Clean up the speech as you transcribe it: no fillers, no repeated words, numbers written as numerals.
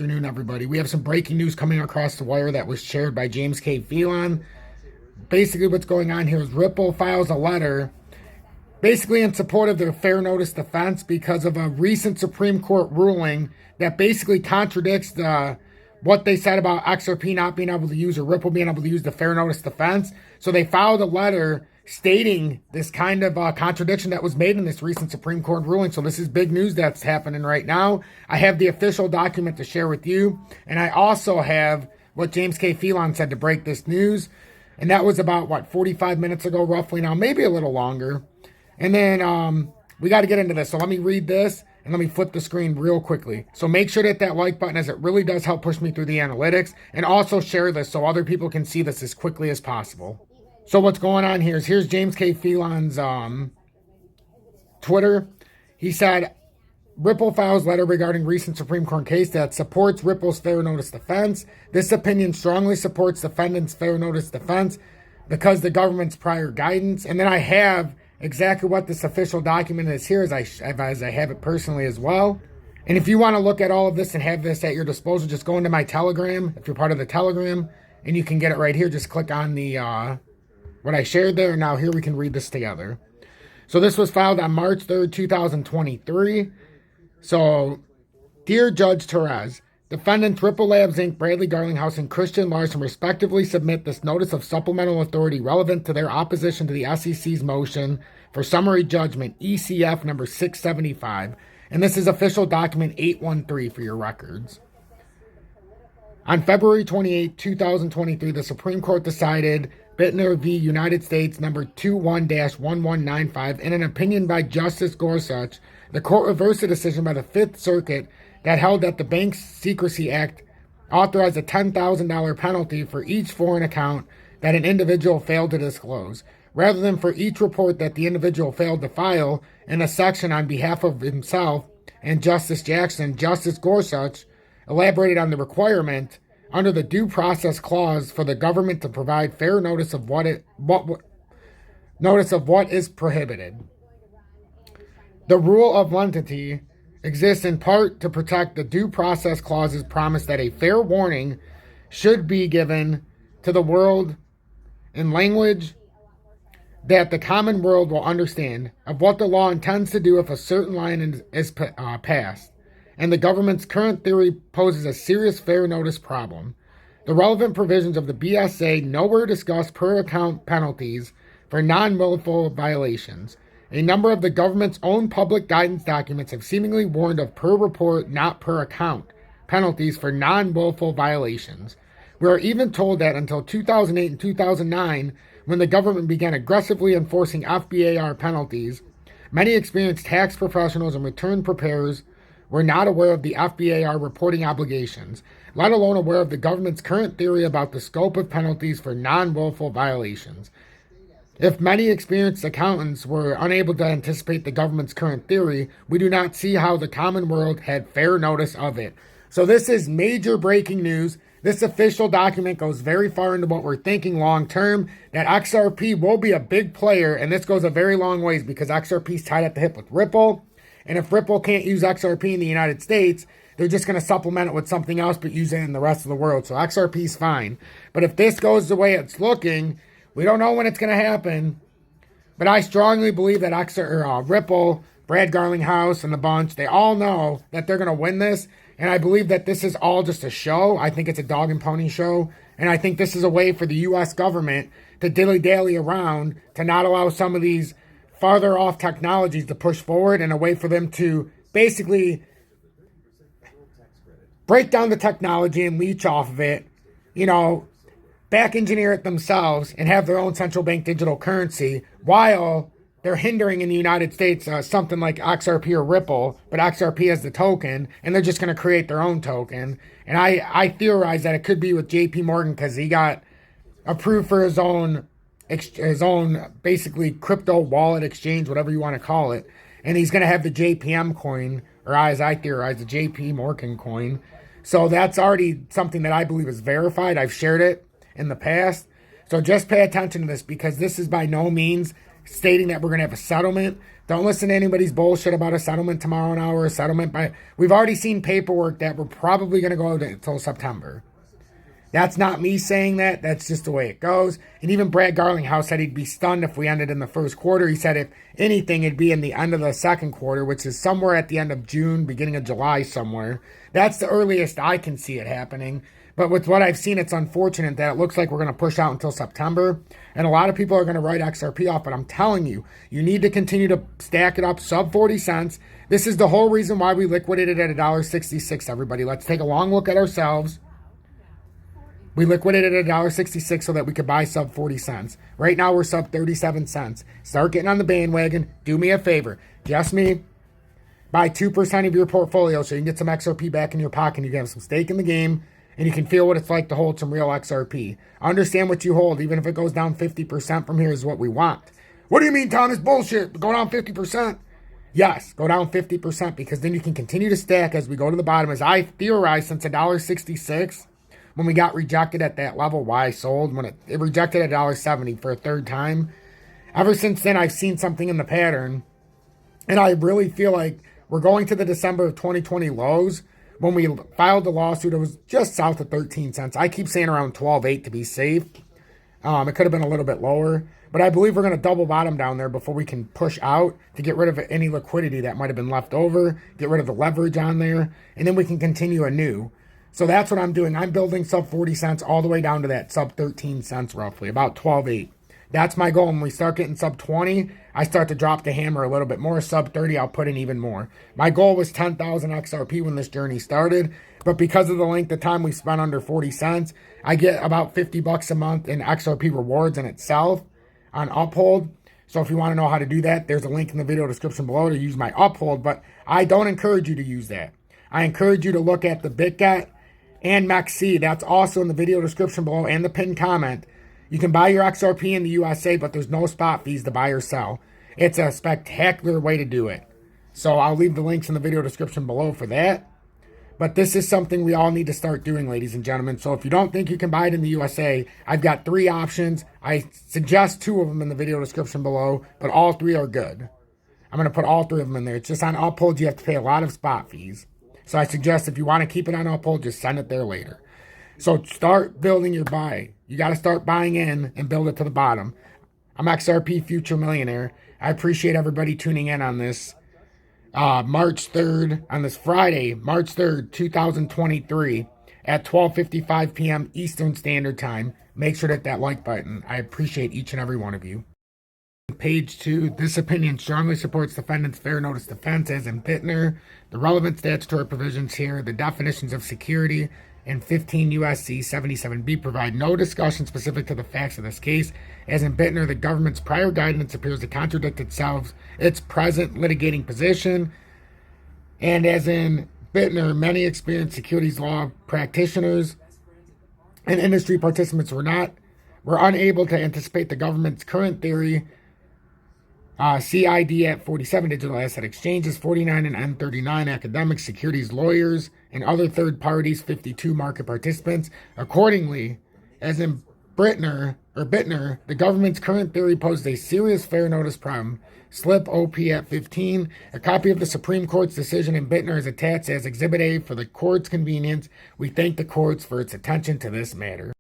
Afternoon, everybody. We have some breaking news coming across the wire that was shared by James K. Phelan. Basically, what's going on here is Ripple files a letter basically in support of their fair notice defense because of a recent Supreme Court ruling that basically contradicts what they said about XRP not being able to use or Ripple being able to use the fair notice defense. So they filed a letter stating this kind of contradiction that was made in this recent Supreme Court ruling. So this is big news that's happening right now. I have the official document to share with you, and I also have what James K. Phelan said to break this news, and that was about, 45 minutes ago roughly now, maybe a little longer. And then we got to get into this. So let me read this, and let me flip the screen real quickly. So make sure to hit that like button, as it really does help push me through the analytics, and also share this so other people can see this as quickly as possible. So what's going on here is here's James K. Phelan's Twitter. He said, Ripple files letter regarding recent Supreme Court case that supports Ripple's fair notice defense. This opinion strongly supports defendant's fair notice defense because the government's prior guidance. And then I have exactly what this official document is here, as I have it personally as well. And if you want to look at all of this and have this at your disposal, just go into my Telegram, if you're part of the Telegram, and you can get it right here. Just click on the what I shared there. Now here we can read this together. So this was filed on March 3rd, 2023. So, dear Judge Torres, defendants Ripple Labs Inc., Bradley Garlinghouse, and Christian Larson respectively submit this notice of supplemental authority relevant to their opposition to the SEC's motion for summary judgment, ECF number 675. And this is official document 813 for your records. On February 28, 2023, the Supreme Court decided Bittner v. United States number 21-1195 in an opinion by Justice Gorsuch. The court reversed a decision by the Fifth Circuit that held that the Bank Secrecy Act authorized a $10,000 penalty for each foreign account that an individual failed to disclose, rather than for each report that the individual failed to file in a section on behalf of himself and Justice Jackson. Justice Gorsuch elaborated on the requirement under the Due Process Clause for the government to provide fair notice of what is prohibited. The rule of lenity exists in part to protect the Due Process Clause's promise that a fair warning should be given to the world in language that the common world will understand of what the law intends to do if a certain line is passed. And the government's current theory poses a serious fair notice problem. The relevant provisions of the BSA nowhere discuss per-account penalties for non-willful violations. A number of the government's own public guidance documents have seemingly warned of per-report, not per-account penalties for non-willful violations. We are even told that until 2008 and 2009, when the government began aggressively enforcing FBAR penalties, many experienced tax professionals and return preparers were not aware of the FBAR reporting obligations, let alone aware of the government's current theory about the scope of penalties for non-willful violations. If many experienced accountants were unable to anticipate the government's current theory, we do not see how the common world had fair notice of it. So this is major breaking news. This official document goes very far into what we're thinking long term, that XRP will be a big player, and this goes a very long ways because XRP is tied at the hip with Ripple. And if Ripple can't use XRP in the United States, they're just going to supplement it with something else but use it in the rest of the world. So XRP is fine. But if this goes the way it's looking, we don't know when it's going to happen. But I strongly believe that Ripple, Brad Garlinghouse, and the bunch, they all know that they're going to win this. And I believe that this is all just a show. I think it's a dog and pony show. And I think this is a way for the U.S. government to dilly-dally around to not allow some of these farther off technologies to push forward, and a way for them to basically break down the technology and leech off of it, back engineer it themselves and have their own central bank digital currency while they're hindering in the United States something like XRP or Ripple, but XRP as the token, and they're just going to create their own token. And I theorize that it could be with JP Morgan because he got approved for his own basically crypto wallet exchange, whatever you want to call it. And he's going to have the JPM coin, or as I theorize, the JP Morgan coin. So that's already something that I believe is verified. I've shared it in the past. So just pay attention to this, because this is by no means stating that we're going to have a settlement. Don't listen to anybody's bullshit about a settlement tomorrow now or a settlement by... We've already seen paperwork that we're probably going to go until September. That's not me saying that. That's just the way it goes. And even Brad Garlinghouse said he'd be stunned if we ended in the first quarter. He said if anything, it'd be in the end of the second quarter, which is somewhere at the end of June, beginning of July somewhere. That's the earliest I can see it happening. But with what I've seen, it's unfortunate that it looks like we're going to push out until September. And a lot of people are going to write XRP off. But I'm telling you, you need to continue to stack it up sub 40 cents. This is the whole reason why we liquidated at $1.66, everybody. Let's take a long look at ourselves. We liquidated at $1.66 so that we could buy sub 40 cents. Right now, we're sub 37 cents. Start getting on the bandwagon. Do me a favor. Just me. Buy 2% of your portfolio so you can get some XRP back in your pocket and you can have some stake in the game and you can feel what it's like to hold some real XRP. Understand what you hold, even if it goes down 50% from here is what we want. What do you mean, Tom? It's bullshit. Go down 50%? Yes, go down 50% because then you can continue to stack as we go to the bottom. As I theorized since $1.66, when we got rejected at that level, why I sold, when it rejected at $1.70 for a third time. Ever since then, I've seen something in the pattern. And I really feel like we're going to the December of 2020 lows. When we filed the lawsuit, it was just south of 13 cents. I keep saying around 12.8 to be safe. It could have been a little bit lower. But I believe we're going to double bottom down there before we can push out to get rid of any liquidity that might have been left over, get rid of the leverage on there, and then we can continue anew. So that's what I'm doing. I'm building sub 40 cents all the way down to that sub 13 cents roughly, about 12.8. That's my goal. When we start getting sub 20, I start to drop the hammer a little bit more. Sub 30, I'll put in even more. My goal was 10,000 XRP when this journey started, but because of the length of time we spent under 40 cents, I get about $50 a month in XRP rewards in itself on UPHOLD. So if you want to know how to do that, there's a link in the video description below to use my UPHOLD, but I don't encourage you to use that. I encourage you to look at the BITGET and MEXC. That's also in the video description below and the pinned comment. You can buy your XRP in the USA, but there's no spot fees to buy or sell. It's a spectacular way to do it. So I'll leave the links in the video description below for that. But this is something we all need to start doing, ladies and gentlemen. So if you don't think you can buy it in the USA, I've got 3 options. I suggest 2 of them in the video description below, but all 3 are good. I'm going to put all 3 of them in there. It's just on UPHOLD, you have to pay a lot of spot fees. So I suggest if you want to keep it on UPHOLD, just send it there later. So start building your buy. You got to start buying in and build it to the bottom. I'm XRP Future Millionaire. I appreciate everybody tuning in on this March 3rd, on this Friday, March 3rd, 2023 at 12:55 p.m. Eastern Standard Time. Make sure to hit that like button. I appreciate each and every one of you. Page 2, this opinion strongly supports defendant's fair notice defense as in Bittner. The relevant statutory provisions here, the definitions of security, and 15 U.S.C. 77B provide no discussion specific to the facts of this case. As in Bittner, the government's prior guidance appears to contradict its present litigating position. And as in Bittner, many experienced securities law practitioners and industry participants were unable to anticipate the government's current theory. CID at 47 digital asset exchanges, 49 and N39 academics, securities lawyers, and other third parties, 52 market participants. Accordingly, as in Bittner, the government's current theory posed a serious fair notice problem. Slip OP at 15. A copy of the Supreme Court's decision in Bittner is attached as Exhibit A for the court's convenience. We thank the courts for its attention to this matter.